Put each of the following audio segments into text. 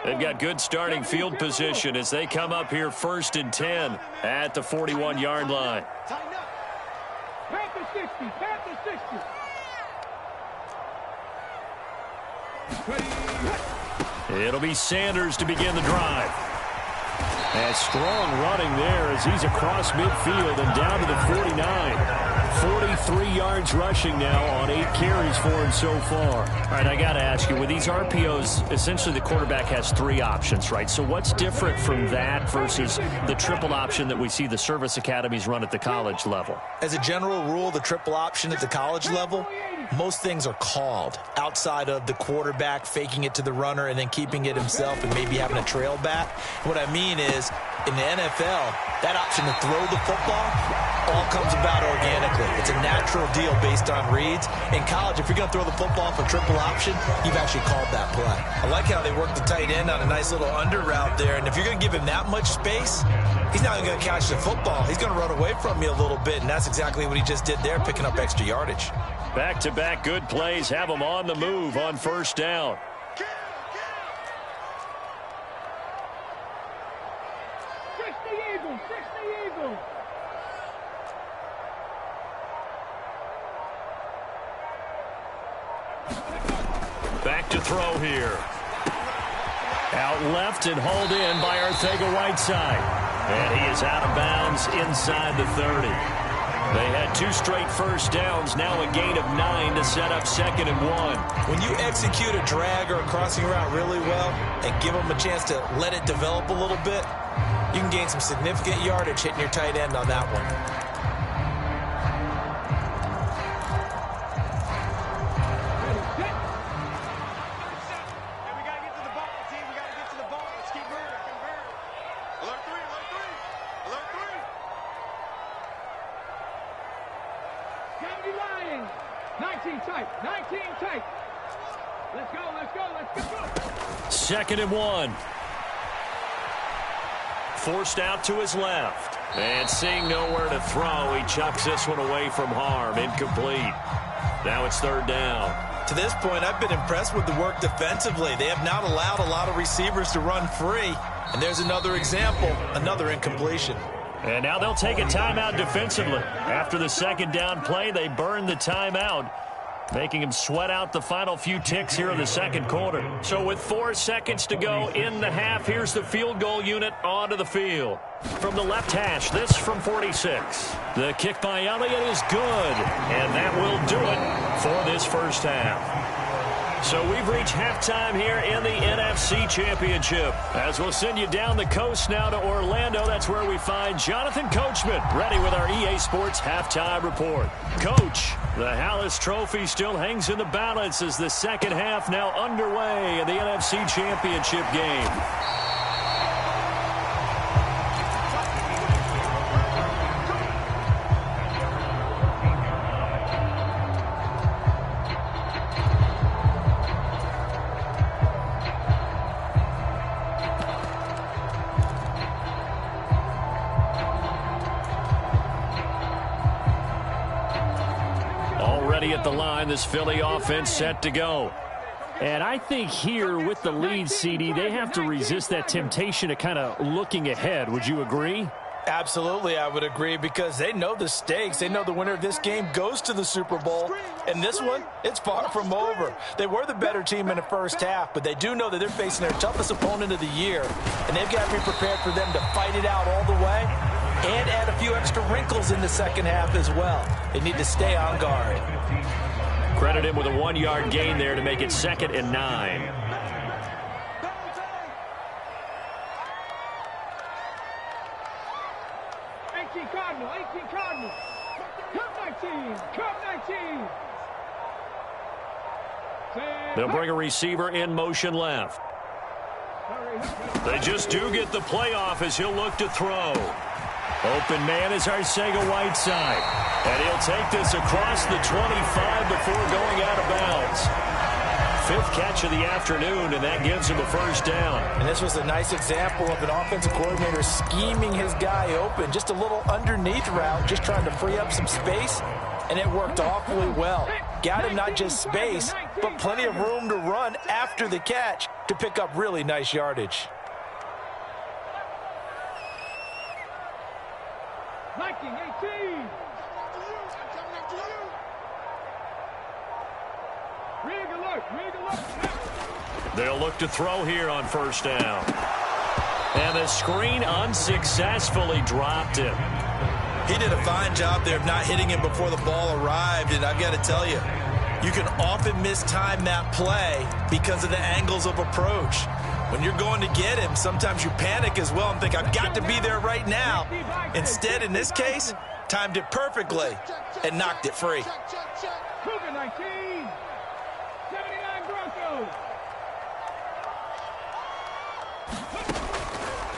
They've got good starting field position as they come up here 1st and 10 at the 41-yard line. Panthers 60, Panthers 60. It'll be Sanders to begin the drive. And strong running there as he's across midfield and down to the 49. 43 yards rushing now on 8 carries for him so far. All right, I got to ask you, with these RPOs, essentially the quarterback has 3 options, right? So what's different from that versus the triple option that we see the service academies run at the college level? As a general rule, the triple option at the college level, most things are called outside of the quarterback faking it to the runner and then keeping it himself and maybe having a trail back. What I mean is, in the NFL, that option to throw the football all comes about organically. It's a natural deal based on reads. In college, if you're going to throw the football for triple option, you've actually called that play. I like how they work the tight end on a nice little under route there. And if you're going to give him that much space, he's not going to catch the football. He's going to run away from you a little bit, and that's exactly what he just did there, picking up extra yardage. Back-to-back good plays have them on the move on 1st down. Back to throw here. Out left and hauled in by Arcega-Whiteside. And he is out of bounds inside the 30. They had 2 straight first downs, now a gain of 9 to set up 2nd and 1. When you execute a drag or a crossing route really well and give them a chance to let it develop a little bit, you can gain some significant yardage hitting your tight end on that one. Let's go. 2nd and 1. Forced out to his left. And seeing nowhere to throw, he chucks this one away from harm. Incomplete. Now it's 3rd down. To this point, I've been impressed with the work defensively. They have not allowed a lot of receivers to run free. And there's another example, another incompletion. And now they'll take a timeout defensively. After the 2nd down play, they burn the timeout, making him sweat out the final few ticks here in the 2nd quarter. So with 4 seconds to go in the half, here's the field goal unit onto the field. From the left hash, this from 46. The kick by Elliott is good, and that will do it for this 1st half. So we've reached halftime here in the NFC Championship. As we'll send you down the coast now to Orlando, that's where we find Jonathan Coachman, ready with our EA Sports Halftime Report. Coach, the Hallis Trophy still hangs in the balance as the 2nd half now underway in the NFC Championship game. At the line, this Philly offense set to go. And I think here with the lead, CD, they have to resist that temptation to kind of looking ahead. Would you agree? Absolutely, I would agree, because they know the stakes. They know the winner of this game goes to the Super Bowl. And this one, it's far from over. They were the better team in the 1st half, but they do know that they're facing their toughest opponent of the year. And they've got to be prepared for them to fight it out all the way and add a few extra wrinkles in the 2nd half as well. They need to stay on guard. Credit him with a 1-yard gain there to make it 2nd and 9. 18 Cardinal. Come 19. They'll bring a receiver in motion left. They just do get the playoff as he'll look to throw. Open man is Arcega-Whiteside. And he'll take this across the 25 before going out of bounds. 5th catch of the afternoon, and that gives him a 1st down. And this was a nice example of an offensive coordinator scheming his guy open. Just a little underneath route, just trying to free up some space. and it worked awfully well. Got him not just space, but plenty of room to run after the catch to pick up really nice yardage. 19-18. Rig alert, rig alert. They'll look to throw here on first down. And the screen unsuccessfully dropped him. He did a fine job there of not hitting him before the ball arrived, and I've got to tell you, you can often mistime that play because of the angles of approach. When you're going to get him, sometimes you panic as well and think, I've got to be there right now. Instead, in this case, timed it perfectly and knocked it free. Cougar 19. 79 Broncos.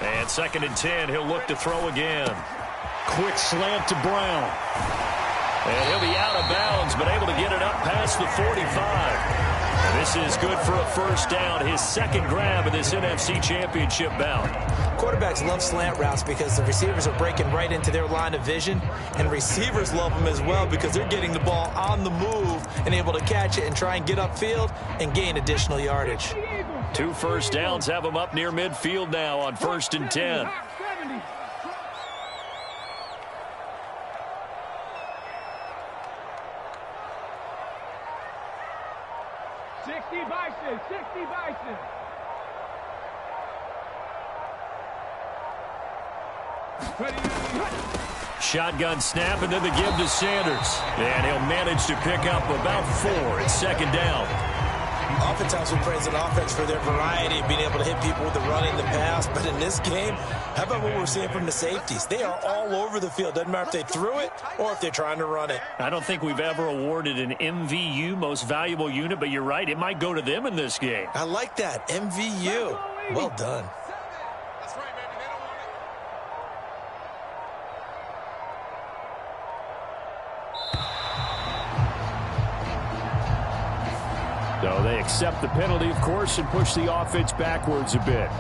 And 2nd and 10, he'll look to throw again. Quick slant to Brown. And he'll be out of bounds, but able to get it up past the 45. And this is good for a first down, his second grab of this NFC Championship bout. Quarterbacks love slant routes because the receivers are breaking right into their line of vision, and receivers love them as well because they're getting the ball on the move and able to catch it and try and get upfield and gain additional yardage. 2 first downs have them up near midfield now on 1st and 10. 60 Bison, 60 Bison. Shotgun snap, and then the give to Sanders. And he'll manage to pick up about 4 at 2nd down. Oftentimes we praise an offense for their variety of being able to hit people with the run and the pass, but in this game, how about what we're seeing from the safeties? They are all over the field. Doesn't matter if they threw it or if they're trying to run it. I don't think we've ever awarded an MVU, most valuable unit, but you're right, it might go to them in this game. I like that, MVU. Well done. So they accept the penalty, of course, and push the offense backwards a bit.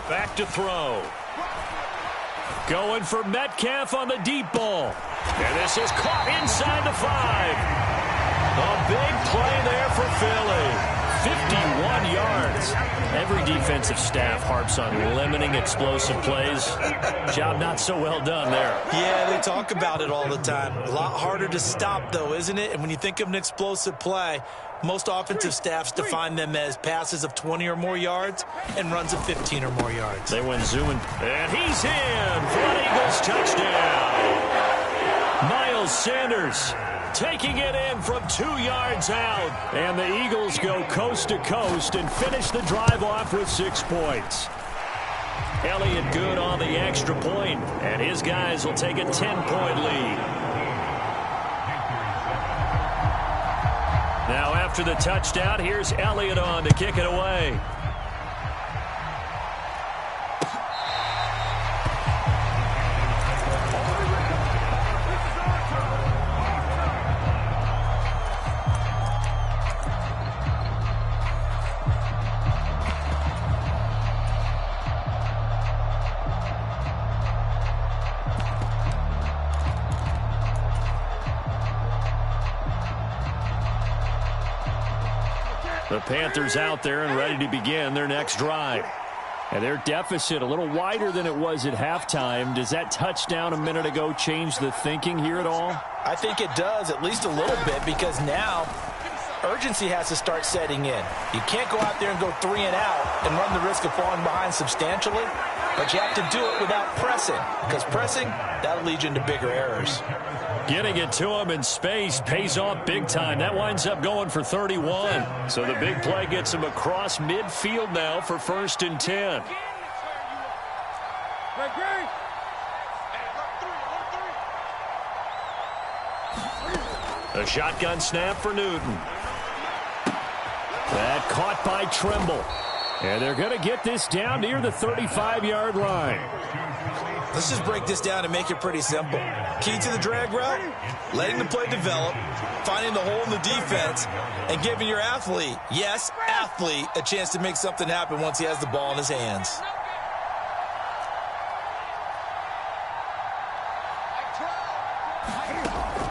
Back to throw. Going for Metcalf on the deep ball. And this is caught inside the 5. A big play there for Philly. 51 yards. Every defensive staff harps on limiting explosive plays. Job not so well done there. Yeah, they talk about it all the time. A lot harder to stop, though, isn't it? And when you think of an explosive play, most offensive staffs define them as passes of 20 or more yards and runs of 15 or more yards. They went zooming. And he's in for an Eagles touchdown. Miles Sanders taking it in from 2 yards out. And the Eagles go coast to coast and finish the drive off with 6 points. Elliott good on the extra point, and his guys will take a 10-point lead. Now after the touchdown, here's Elliott on to kick it away. The Panthers out there and ready to begin their next drive. And their deficit a little wider than it was at halftime. Does that touchdown a minute ago change the thinking here at all? I think it does, at least a little bit, because now urgency has to start setting in. You can't go out there and go 3 and out and run the risk of falling behind substantially, but you have to do it without pressing, because pressing, that'll lead you into bigger errors. Getting it to him in space pays off big time. That winds up going for 31. So the big play gets him across midfield now for 1st and 10. A shotgun snap for Newton. That caught by Trimble. And they're going to get this down near the 35-yard line. Let's just break this down and make it pretty simple. Key to the drag route, letting the play develop, finding the hole in the defense, and giving your athlete, yes, athlete, a chance to make something happen once he has the ball in his hands.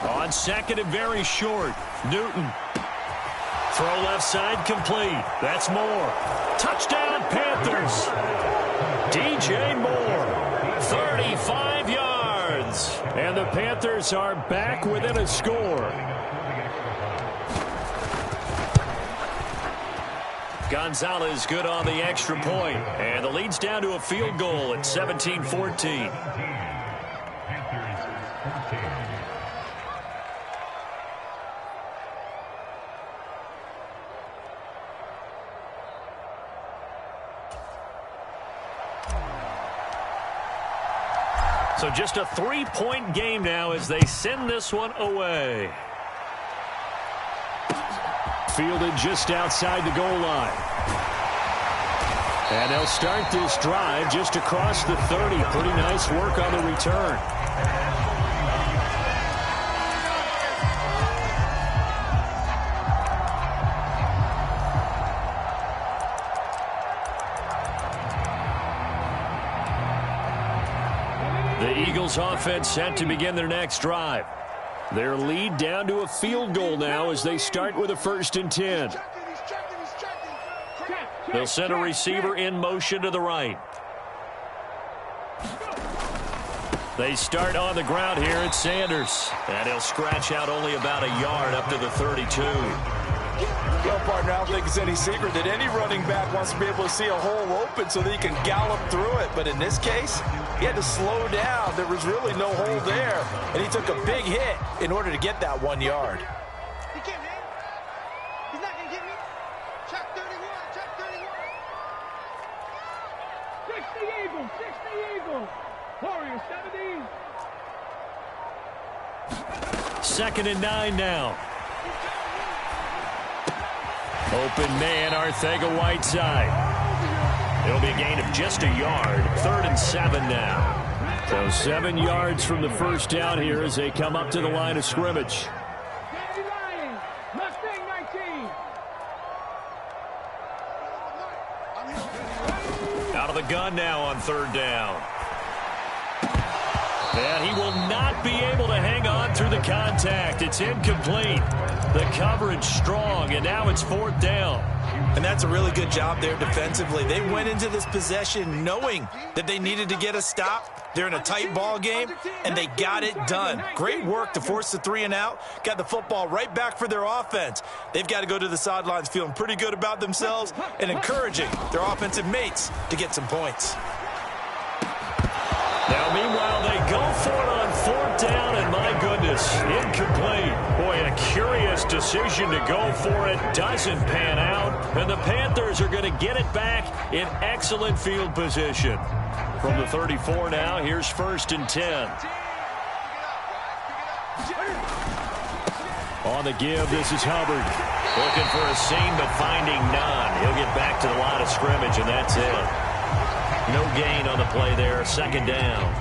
On second and very short, Newton. Throw left side complete. That's Moore. Touchdown Panthers. DJ Moore, 35 yards. And the Panthers are back within a score. Gonzalez good on the extra point. And the lead's down to a field goal at 17-14. So just a 3-point game now as they send this one away. Fielded just outside the goal line. And they'll start this drive just across the 30. Pretty nice work on the return. The Eagles offense set to begin their next drive. Their lead down to a field goal now as they start with a 1st and 10. They'll send a receiver in motion to the right. They start on the ground here at Sanders. And he'll scratch out only about a yard up to the 32. Well, partner, I don't think it's any secret that any running back wants to be able to see a hole open so that he can gallop through it. But in this case, he had to slow down. There was really no hole there, and he took a big hit in order to get that 1 yard. He can't hit. He's not going to get me. Check 31, check 31. 60 Eagles, 60 Eagles. Warriors 70. 2nd and 9 now. Open man, Arcega-Whiteside. It'll be a gain of just a yard. 3rd and 7 now. So 7 yards from the first down here as they come up to the line of scrimmage. Mustang 19. Out of the gun now on 3rd down. And he will not be able to hang on through the contact. It's incomplete. The coverage strong, and now it's 4th down. And that's a really good job there defensively. They went into this possession knowing that they needed to get a stop. They're in a tight ball game, and they got it done. Great work to force the 3 and out. Got the football right back for their offense. They've got to go to the sidelines feeling pretty good about themselves and encouraging their offensive mates to get some points. Now, meanwhile, they go for it on 4th down, and my goodness, incomplete. Boy, a curious decision to go for it. Doesn't pan out, and the Panthers are going to get it back in excellent field position. From the 34 now, here's 1st and 10. On the give, this is Hubbard. Looking for a seam, but finding none. He'll get back to the line of scrimmage, and that's it. No gain on the play there. 2nd down.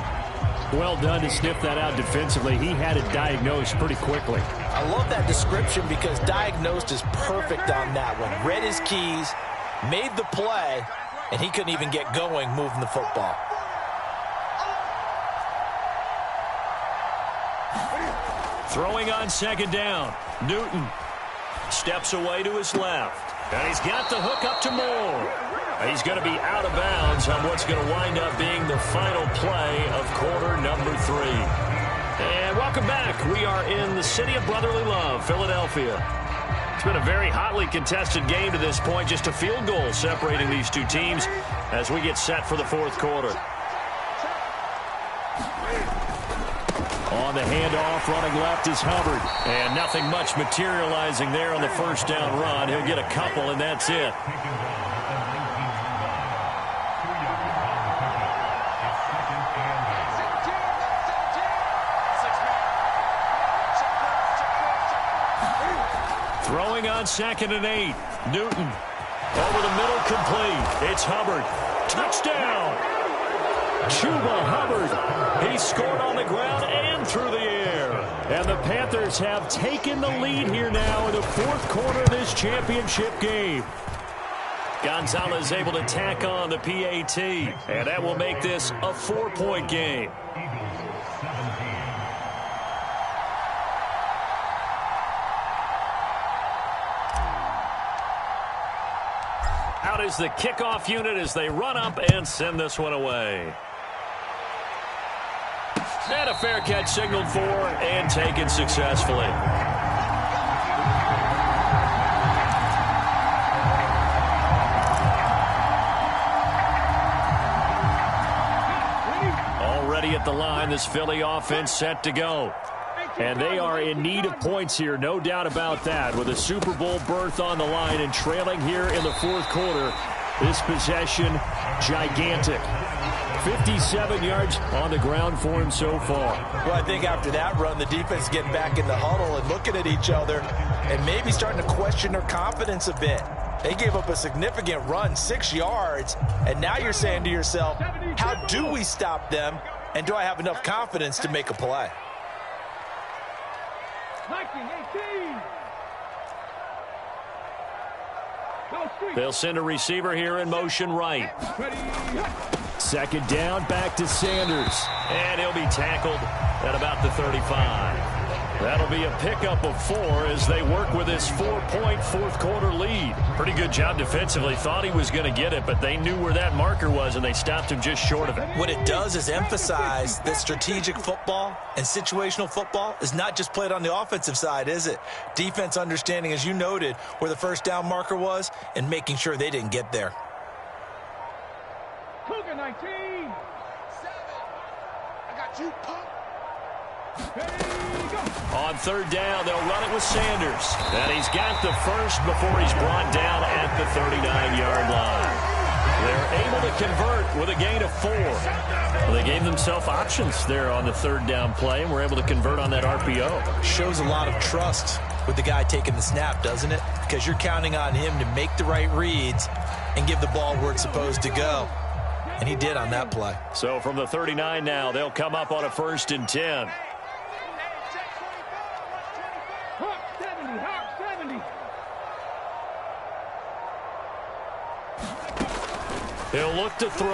Well done to sniff that out defensively. He had it diagnosed pretty quickly. I love that description because diagnosed is perfect on that one. Read his keys, made the play, and he couldn't even get going moving the football. Throwing on 2nd down. Newton steps away to his left. And he's got the hook up to Moore. He's going to be out of bounds on what's going to wind up being the final play of quarter number 3. And welcome back. We are in the city of brotherly love, Philadelphia. It's been a very hotly contested game to this point. Just a field goal separating these two teams as we get set for the 4th quarter. On the handoff, running left is Hubbard. And nothing much materializing there on the 1st down run. He'll get a couple, and that's it. going on 2nd and 8. Newton over the middle, complete. It's Hubbard. Touchdown. Chuba Hubbard. He scored on the ground and through the air. And the Panthers have taken the lead here now in the 4th quarter of this championship game. Gonzalez able to tack on the PAT, and that will make this a 4-point game. Out is the kickoff unit as they run up and send this one away. And a fair catch signaled for and taken successfully. Already at the line, this Philly offense set to go. And they are in need of points here, no doubt about that. With a Super Bowl berth on the line and trailing here in the 4th quarter, this possession gigantic. 57 yards on the ground for him so far. Well, I think after that run, the defense is getting back in the huddle and looking at each other and maybe starting to question their confidence a bit. They gave up a significant run, 6 yards, and now you're saying to yourself, how do we stop them, and do I have enough confidence to make a play? They'll send a receiver here in motion right. 2nd down, back to Sanders. And he'll be tackled at about the 35. That'll be a pickup of 4 as they work with this 4-point 4th quarter lead. Pretty good job defensively. Thought he was going to get it, but they knew where that marker was, and they stopped him just short of it. What it does is emphasize that strategic football and situational football is not just played on the offensive side, is it? Defense understanding, as you noted, where the 1st down marker was and making sure they didn't get there. Cougar 19. 7. I got you, punk. On 3rd down, they'll run it with Sanders. And he's got the first before he's brought down at the 39-yard line. They're able to convert with a gain of 4. Well, they gave themselves options there on the 3rd down play, and were able to convert on that RPO. Shows a lot of trust with the guy taking the snap, doesn't it? Because you're counting on him to make the right reads and give the ball where it's supposed to go. And he did on that play. So from the 39 now, they'll come up on a 1st and 10. He'll look to throw.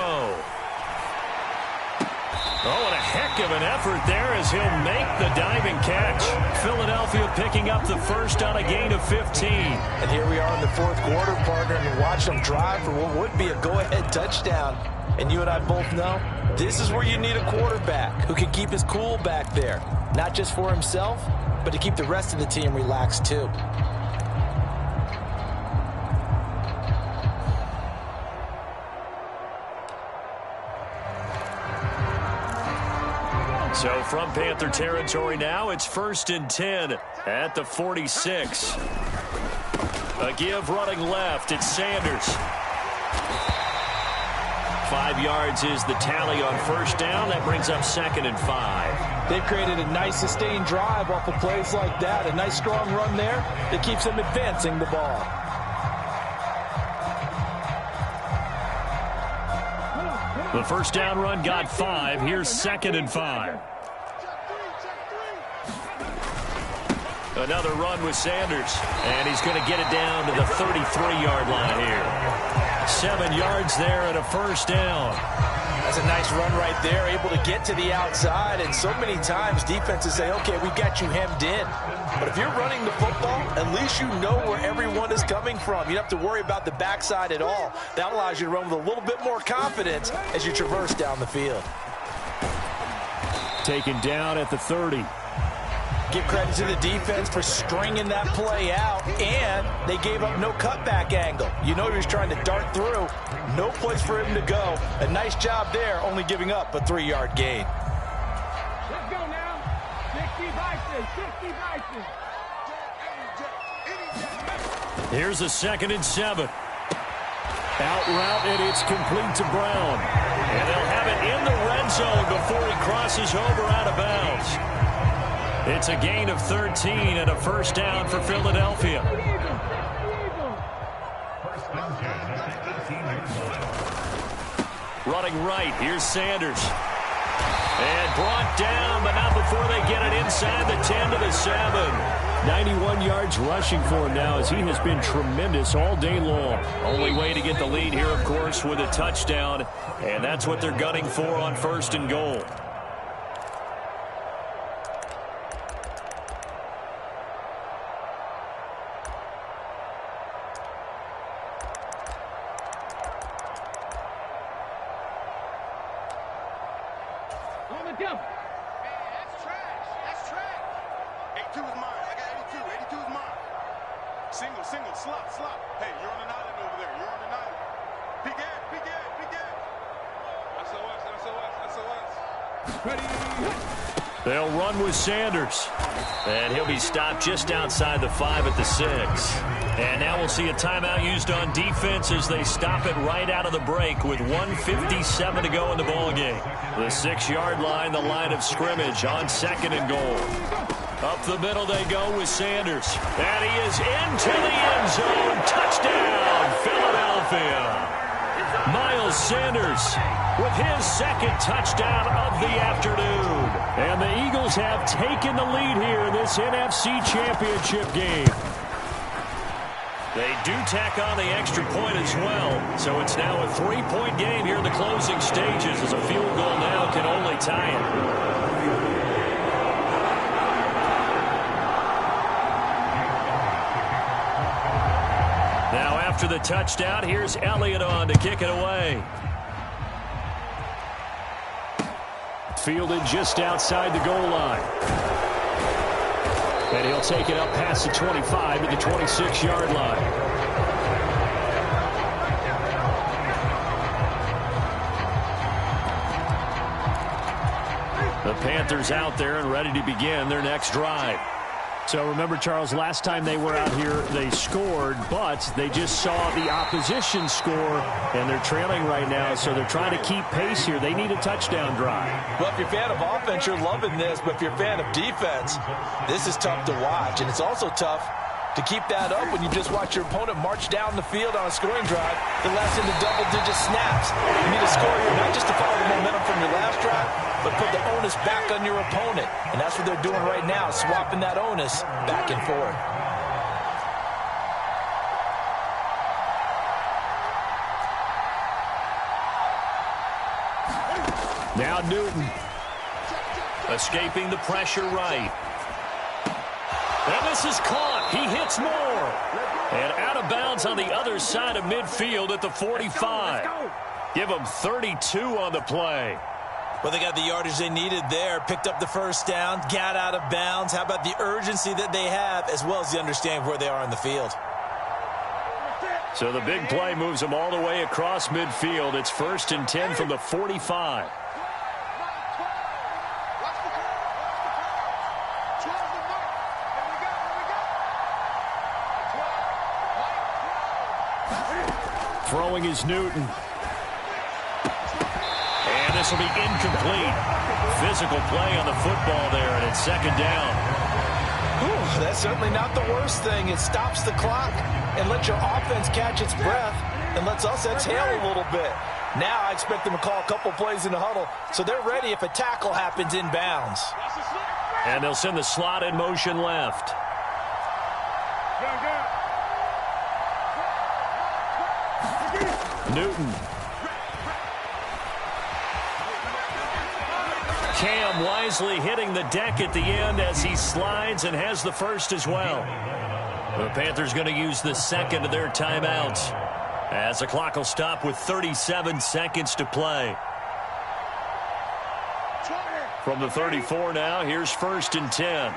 Oh, and a heck of an effort there as he'll make the diving catch. Philadelphia picking up the first on a gain of 15. And here we are in the 4th quarter, partner, and watch them drive for what would be a go-ahead touchdown. And you and I both know this is where you need a quarterback who can keep his cool back there. Not just for himself, but to keep the rest of the team relaxed too. So from Panther territory now, it's 1st and 10 at the 46. A give running left. It's Sanders. 5 yards is the tally on 1st down. That brings up 2nd and 5. They've created a nice sustained drive off of plays like that. A nice strong run there that keeps them advancing the ball. The 1st down run got 5. Here's 2nd and 5. Another run with Sanders. And he's going to get it down to the 33-yard line here. 7 yards there and a 1st down. That's a nice run right there, able to get to the outside. And so many times defenses say, okay, we got you hemmed in. But if you're running the football, at least you know where everyone is coming from. You don't have to worry about the backside at all. That allows you to run with a little bit more confidence as you traverse down the field. Taken down at the 30. Give credit to the defense for stringing that play out, and they gave up no cutback angle. You know he was trying to dart through. No place for him to go. A nice job there, only giving up a 3-yard gain. Let's go now. 60 Bison, 60 Bison. Here's a 2nd and 7. Out route, and it's complete to Brown. And they'll have it in the red zone before he crosses over out of bounds. It's a gain of 13 and a first down for Philadelphia. Running right, here's Sanders. And brought down, but not before they get it inside the 10 to the 7. 91 yards rushing for him now as he has been tremendous all day long. Only way to get the lead here, of course, with a touchdown. And that's what they're gunning for on 1st and goal. They'll run with Sanders. And he'll be stopped just outside the 5 at the 6. And now we'll see a timeout used on defense as they stop it right out of the break with 1:57 to go in the ballgame. The 6-yard line, the line of scrimmage on 2nd and goal. Up the middle they go with Sanders. And he is into the end zone. Touchdown, Philadelphia. Miles Sanders with his 2nd touchdown of the afternoon. And the Eagles have taken the lead here in this NFC Championship game. They do tack on the extra point as well. So it's now a 3-point game here in the closing stages as a field goal now can only tie it. Now after the touchdown, here's Elliott on to kick it away. Fielded just outside the goal line. And he'll take it up past the 25 to the 26-yard line. The Panthers out there and ready to begin their next drive. So remember, Charles, last time they were out here, they scored, but they just saw the opposition score, and they're trailing right now, so they're trying to keep pace here. They need a touchdown drive. Well, if you're a fan of offense, you're loving this, but if you're a fan of defense, this is tough to watch, and it's also tough to keep that up when you just watch your opponent march down the field on a scoring drive that lasts into double-digit snaps. You need to score here, not just to follow the momentum from your last drive, but put the onus back on your opponent. And that's what they're doing right now, swapping that onus back and forth. Now Newton. Escaping the pressure right. And this is caught. He hits more. And out of bounds on the other side of midfield at the 45. Give them 32 on the play. Well, they got the yardage they needed there, picked up the first down, got out of bounds. How about the urgency that they have, as well as the understanding of where they are in the field? So the big play moves them all the way across midfield. It's 1st and 10 from the 45. Throwing is Newton. And this will be incomplete. Physical play on the football there, and it's 2nd down. Ooh, that's certainly not the worst thing. It stops the clock and lets your offense catch its breath and lets us exhale a little bit. Now I expect them to call a couple plays in the huddle, so they're ready if a tackle happens inbounds. And they'll send the slot in motion left. Newton. Cam wisely hitting the deck at the end as he slides and has the first as well. The Panthers going to use the 2nd of their timeouts as the clock will stop with 37 seconds to play. From the 34 now, here's 1st and 10.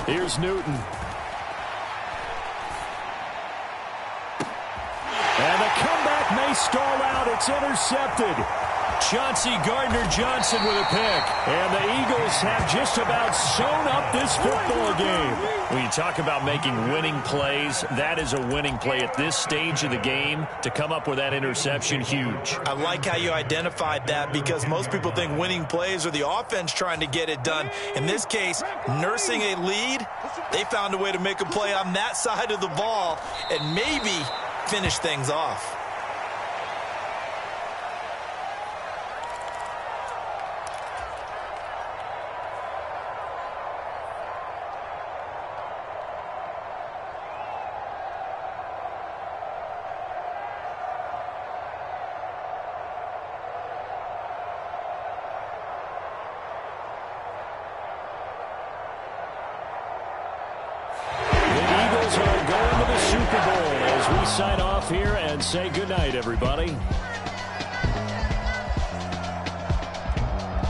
Here's Newton. And the comeback may stall out. It's intercepted. Chauncey Gardner-Johnson with a pick. And the Eagles have just about sewn up this football game. When you talk about making winning plays, that is a winning play at this stage of the game. To come up with that interception, huge. I like how you identified that, because most people think winning plays are the offense trying to get it done. In this case, nursing a lead, they found a way to make a play on that side of the ball and maybe finish things off. Sign off here and say goodnight, everybody.